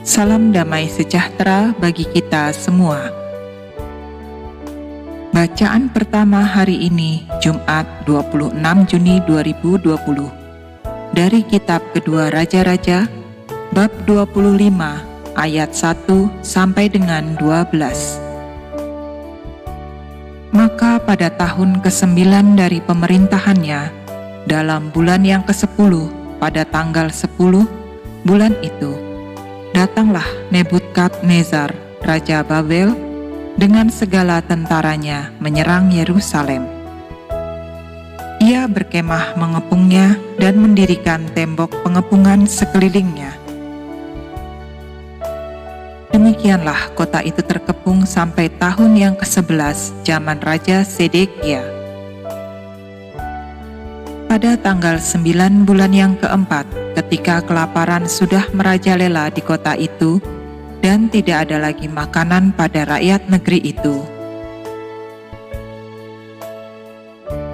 Salam damai sejahtera bagi kita semua. Bacaan pertama hari ini, Jumat 26 Juni 2020, dari kitab kedua Raja-Raja, bab 25, ayat 1 sampai dengan 12. Maka pada tahun ke-9 dari pemerintahannya, dalam bulan yang ke-10, pada tanggal 10 bulan itu, datanglah Nebukadnezar, Raja Babel, dengan segala tentaranya menyerang Yerusalem. Ia berkemah mengepungnya dan mendirikan tembok pengepungan sekelilingnya. Demikianlah kota itu terkepung sampai tahun yang ke-11 zaman Raja Sedekia. Pada tanggal 9 bulan yang keempat, ketika kelaparan sudah merajalela di kota itu dan tidak ada lagi makanan pada rakyat negeri itu,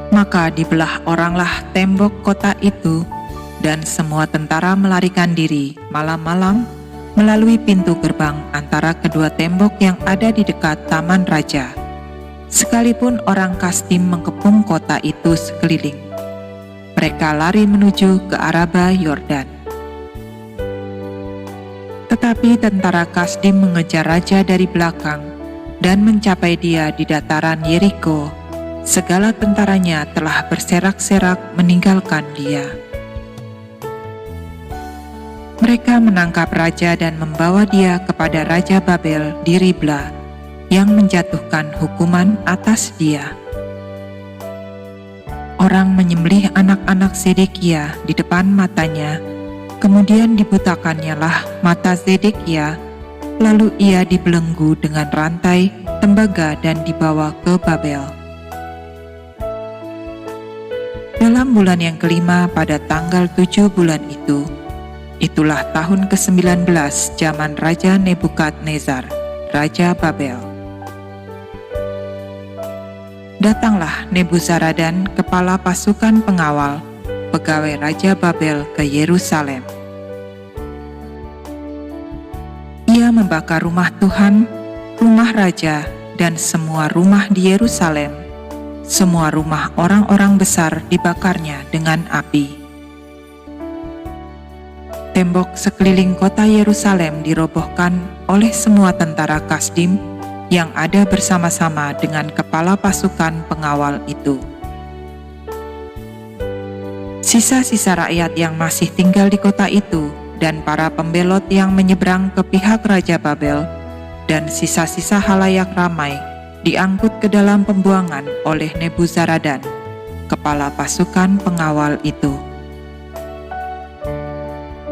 maka dibelah oranglah tembok kota itu, dan semua tentara melarikan diri malam-malam melalui pintu gerbang antara kedua tembok yang ada di dekat taman raja, sekalipun orang Kasdim mengepung kota itu sekeliling. Mereka lari menuju ke Araba Yordan. Tetapi tentara Kasdim mengejar raja dari belakang dan mencapai dia di dataran Yeriko. Segala tentaranya telah berserak-serak meninggalkan dia. Mereka menangkap raja dan membawa dia kepada Raja Babel di Ribla, yang menjatuhkan hukuman atas dia. Orang menyembelih anak-anak Zedekia di depan matanya, kemudian dibutakannya lah mata Zedekia, lalu ia dibelenggu dengan rantai, tembaga dan dibawa ke Babel. Dalam bulan yang kelima pada tanggal 7 bulan itu, itulah tahun ke-19 zaman Raja Nebukadnezar, Raja Babel. Datanglah Nebuzaradan, kepala pasukan pengawal, pegawai Raja Babel ke Yerusalem. Ia membakar rumah Tuhan, rumah raja, dan semua rumah di Yerusalem. Semua rumah orang-orang besar dibakarnya dengan api. Tembok sekeliling kota Yerusalem dirobohkan oleh semua tentara Kasdim yang ada bersama-sama dengan kepala pasukan pengawal itu. Sisa-sisa rakyat yang masih tinggal di kota itu dan para pembelot yang menyeberang ke pihak Raja Babel dan sisa-sisa halayak ramai diangkut ke dalam pembuangan oleh Nebuzaradan, kepala pasukan pengawal itu.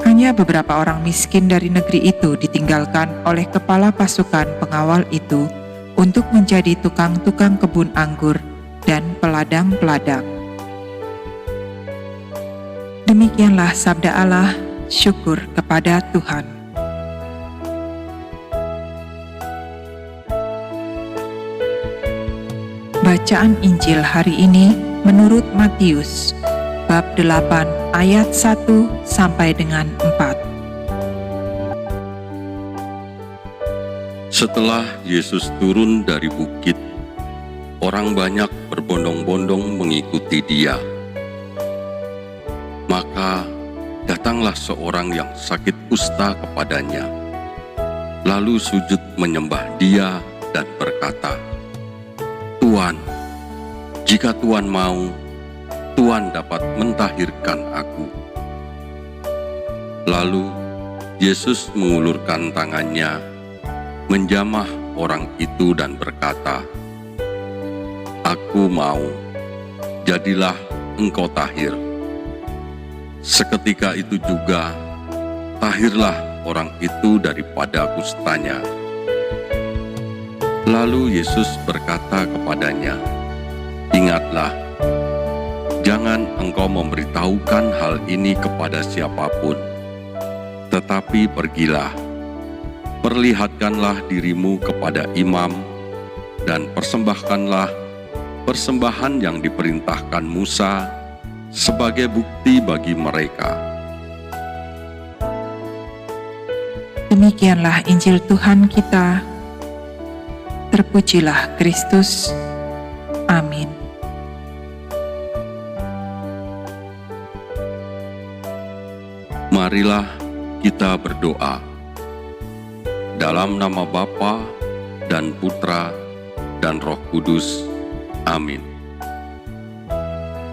Hanya beberapa orang miskin dari negeri itu ditinggalkan oleh kepala pasukan pengawal itu untuk menjadi tukang-tukang kebun anggur dan peladang-peladang. Demikianlah sabda Allah, syukur kepada Tuhan. Bacaan Injil hari ini menurut Matius, bab 8 ayat 1 sampai dengan 4. Setelah Yesus turun dari bukit, orang banyak berbondong-bondong mengikuti dia. Maka datanglah seorang yang sakit kusta kepadanya, lalu sujud menyembah dia dan berkata, "Tuan, jika Tuan mau, Tuan dapat mentahirkan aku." Lalu Yesus mengulurkan tangannya, menjamah orang itu dan berkata, "Aku mau, jadilah engkau tahir." Seketika itu juga, tahirlah orang itu daripada kustanya. Lalu Yesus berkata kepadanya, "Ingatlah, jangan engkau memberitahukan hal ini kepada siapapun, tetapi pergilah, perlihatkanlah dirimu kepada imam, dan persembahkanlah persembahan yang diperintahkan Musa sebagai bukti bagi mereka." Demikianlah Injil Tuhan kita. Terpujilah Kristus. Amin. Marilah kita berdoa. Dalam nama Bapa dan Putra dan Roh Kudus. Amin.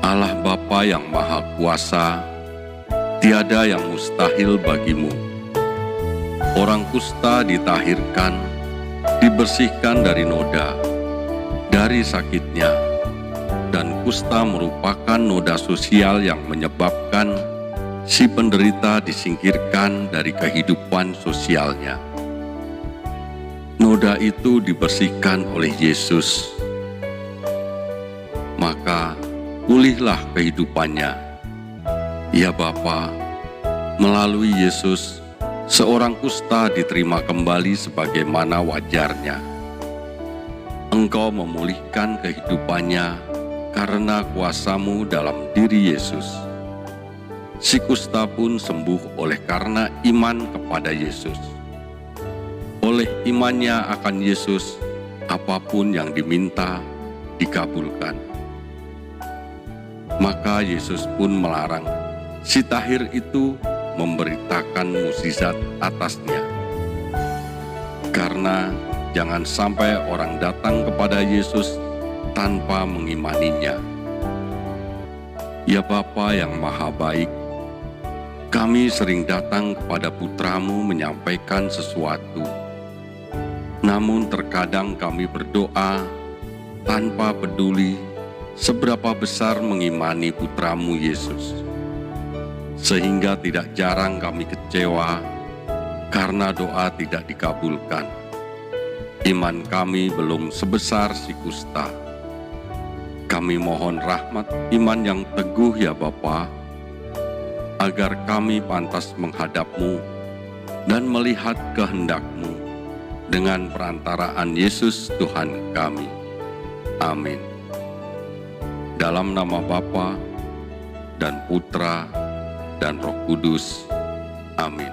Allah Bapa yang Maha Kuasa, tiada yang mustahil bagimu. Orang kusta ditahirkan, dibersihkan dari noda, dari sakitnya, dan kusta merupakan noda sosial yang menyebabkan si penderita disingkirkan dari kehidupan sosialnya. Noda itu dibersihkan oleh Yesus, maka pulihlah kehidupannya. Ya Bapa, melalui Yesus, seorang kusta diterima kembali sebagaimana wajarnya. Engkau memulihkan kehidupannya karena kuasa-Mu dalam diri Yesus. Si kusta pun sembuh oleh karena iman kepada Yesus. Oleh imannya akan Yesus, apapun yang diminta dikabulkan. Maka Yesus pun melarang si tahir itu memberitakan mukjizat atasnya. Karena jangan sampai orang datang kepada Yesus tanpa mengimaninya. Ya Bapa yang Maha Baik, kami sering datang kepada Putra-Mu menyampaikan sesuatu. Namun terkadang kami berdoa tanpa peduli seberapa besar mengimani Putra-Mu Yesus. Sehingga tidak jarang kami kecewa karena doa tidak dikabulkan. Iman kami belum sebesar si kusta. Kami mohon rahmat iman yang teguh ya Bapa, agar kami pantas menghadap-Mu dan melihat kehendak-Mu dengan perantaraan Yesus Tuhan kami. Amin. Dalam nama Bapa dan Putra dan Roh Kudus. Amin.